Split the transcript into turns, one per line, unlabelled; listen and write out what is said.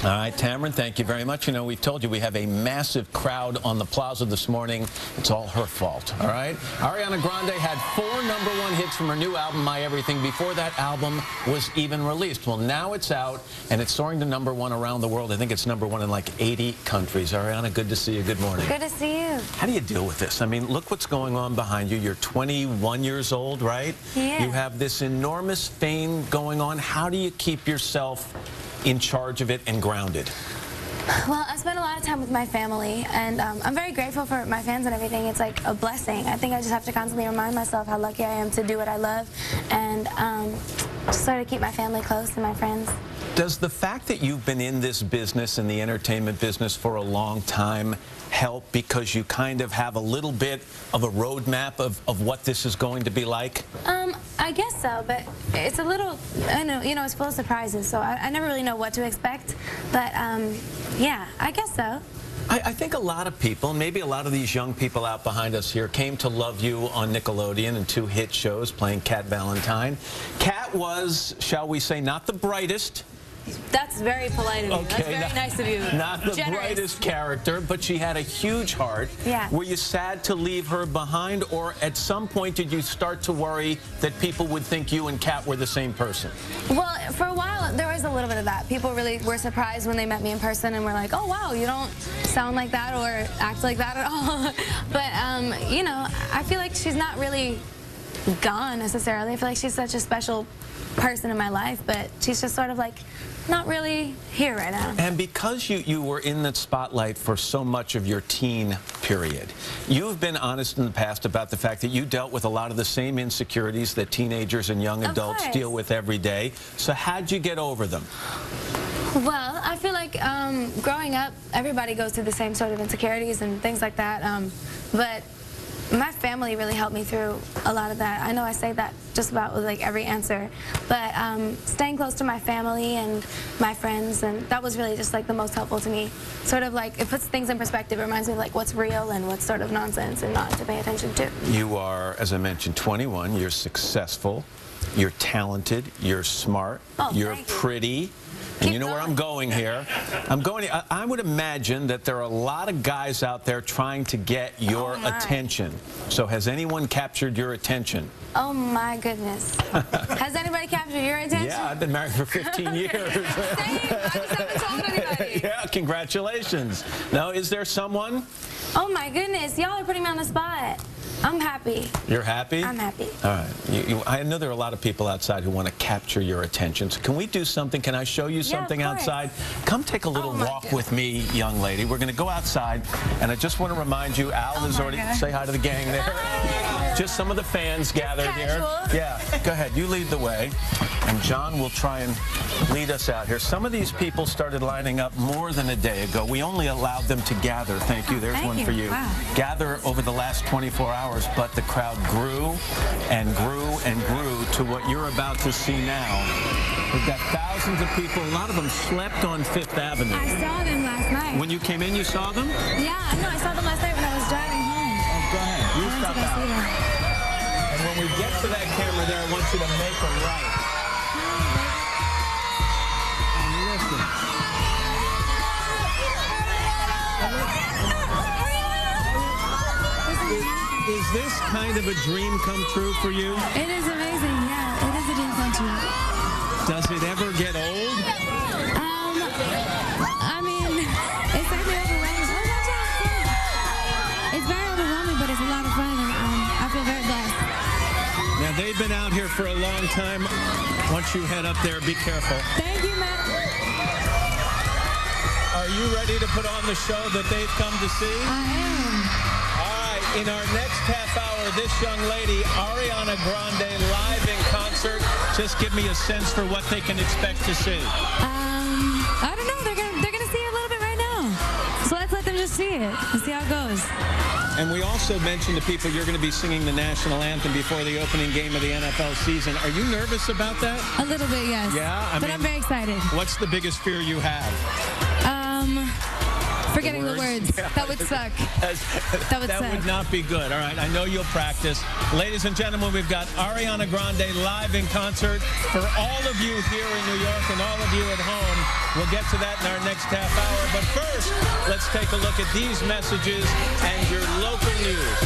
All right, Tamron, thank you very much. You know, we've told you we have a massive crowd on the plaza this morning. It's all her fault, all right? ArianaGrande had 4 #1 hits from her new album, My Everything, before that album was even released. Well, now it's out, and it's soaring to #1 around the world. I think it's #1 in like 80 countries. Ariana, good to see you. Good morning.
Good to see you.
How do you deal with this? I mean, look what's going on behind you. You're 21 years old, right?
Yeah.
You have this enormous fame going on. How do you keep yourself in charge of it and grounded?
Well, I spend a lot of time with my family, and I'm very grateful for my fans and everything. It's like a blessing. I think I just have to constantly remind myself how lucky I am to do what I love, and just sort of keep my family close and my friends.
Does the fact that you've been in this business, in the entertainment business, for a long time help because you kind of have a little bit of a roadmap of what this is going to be like?
I guess so, but it's a little, I know, you know, it's full of surprises, so I never really know what to expect, but yeah, I guess so.
I think a lot of people, maybe a lot of these young people out behind us here, came to love you on Nickelodeon in 2 hit shows playing Cat Valentine. Cat was, shall we say, not the brightest.
That's very polite of you.
Okay,
That's very nice of you.
Not the
Generous.
brightest character, but she had a huge heart.
Yeah.
Were you sad to leave her behind, or at some point did you start to worry that people would think you and Kat were the same person?
Well, for a while, there was a little bit of that. People really were surprised when they met me in person and were like, oh, wow, you don't sound like that or act like that at all. But, you know, I feel like she's not really gone necessarily. I feel like she's such a special person in my life, but she's just sort of like not really here right now.
And because you were in the spotlight for so much of your teen period, you've been honest in the past about the fact that you dealt with a lot of the same insecurities that teenagers and young adults deal with every day. So how'd you get over them?
Well, I feel like growing up, everybody goes through the same sort of insecurities and things like that, but my family really helped me through a lot of that. I know I say that just about with like every answer, but staying close to my family and my friends, and that was really just like the most helpful to me. Sort of like, it puts things in perspective. It reminds me of like what's real and what's sort of nonsense and not to pay attention to.
You are, as I mentioned, 21. You're successful. You're talented. You're smart. You're pretty. And you know where I'm going here. I would imagine that there are a lot of guys out there trying to get your attention. So has anyone captured your attention?
Oh my goodness. Has anybody captured your attention?
Yeah, I've been married for 15 years.
Same. I just haven't told anybody.
Yeah, congratulations. Now, is there someone?
Oh my goodness, y'all are putting me on the spot. I'm happy.
You're happy?
I'm happy.
All right. I know there are a lot of people outside who want to capture your attention. So can we do something? Can I show you something outside? Come take a little walk with me, young lady. We're going to go outside, and I just want to remind you, Al is already... Say hi to the gang there. Hi. Just some of the fans gathered here. Yeah, go ahead. You lead the way, and John will try and lead us out here. Some of these people started lining up more than a day ago. We only allowed them to gather. Thank you. There's one for you. Wow. Gather over the last 24 hours, but the crowd grew and grew and grew to what you're about to see now. We've got thousands of people. A lot of them slept on Fifth Avenue.
I saw them last night.
When you came in, you saw them?
Yeah, no, I saw them last night when I was driving home.
Oh, go ahead. You stop out. And when we get to that camera there, I want you to make a right. Is this kind of a dream come true for you?
It is amazing, yeah. It is a dream come true.
Does it ever get old?
I mean, it's certainly overwhelming. It's very overwhelming, but it's a lot of fun, and I feel very blessed.
Now, they've been out here for a long time. Once you head up there, be careful.
Thank you, Matt.
Are you ready to put on the show that they've come to see?
I am.
In our next half hour, this young lady, ArianaGrande, live in concert. Just give me a sense for what they can expect to see.
I don't know. They're gonna see it a little bit right now. So let's let them just see it and see how it goes.
And we also mentioned to people you're going to be singing the national anthem before the opening game of the NFL season. Are you nervous about that?
A little bit, yes.
Yeah?
But I'm very excited.
What's the biggest fear you have?
Forgetting the words.
Yeah.
That would suck.
That would not be good. All right, I know you'll practice. Ladies and gentlemen, we've got ArianaGrande live in concert for all of you here in New York and all of you at home. We'll get to that in our next half hour. But first, let's take a look at these messages and your local news.